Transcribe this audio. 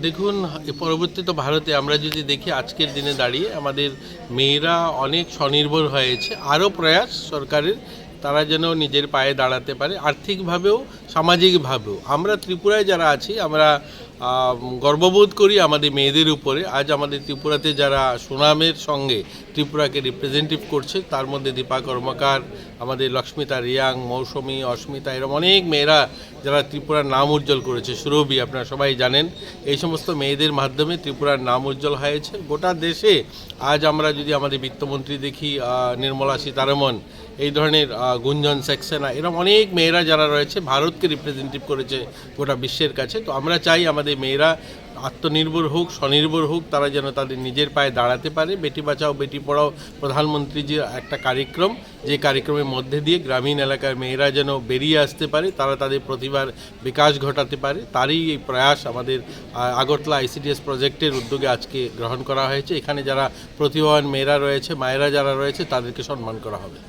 দেখুন, পরবর্তীতে ভারতে আমরা যদি দেখি আজকের দিনে দাঁড়িয়ে আমাদের মেয়েরা অনেক স্বনির্ভর হয়েছে। আরও প্রয়াস সরকারের তারা যেন নিজের পায়ে দাঁড়াতে পারে আর্থিকভাবেও সামাজিকভাবেও। আমরা ত্রিপুরায় যারা আছি আমরা গর্ববোধ করি আমাদের মেয়েদের উপরে। আজ আমাদের ত্রিপুরাতে যারা সুনামের সঙ্গে ত্রিপুরাকে রিপ্রেজেন্টেটিভ করছে তার মধ্যে দীপা কর্মকার, আমাদের লক্ষ্মিতা রিয়াং, মৌসুমী, অস্মিতা, এরকম অনেক মেয়েরা যারা ত্রিপুরার নাম উজ্জ্বল করেছে। সুরভি আপনারা সবাই জানেন। এই সমস্ত মেয়েদের মাধ্যমে ত্রিপুরার নাম উজ্জ্বল হয়েছে গোটা দেশে। আজ আমরা যদি আমাদের বিত্তমন্ত্রী দেখি, নির্মলা সীতারমন, এই ধরনের গুঞ্জন সাক্সেনা, এরকম অনেক মেয়েরা যারা রয়েছে ভারতকে রিপ্রেজেন্টেটিভ করেছে গোটা বিশ্বের কাছে। তো আমরা চাই আমাদের মেয়েরা আত্মনির্ভর হোক, স্বনির্ভর হোক, তারা যেন তাদের নিজের পায়ে দাঁড়াতে পারে। বেটি বাঁচাও বেটি পড়াও প্রধানমন্ত্রীজির একটা কার্যক্রম, যে কার্যক্রমের মধ্যে দিয়ে গ্রামীণ এলাকার মেয়েরা যেন বেরিয়ে আসতে পারে, তারা তাদের প্রতিভার বিকাশ ঘটাতে পারে। তারই এই প্রয়াস আমাদের আগরতলা আইসিডিএস প্রজেক্টের উদ্যোগে আজকে গ্রহণ করা হয়েছে। এখানে যারা প্রতিভাবান মেয়েরা রয়েছে, মায়েরা যারা রয়েছে, তাদেরকে সম্মান করা হবে।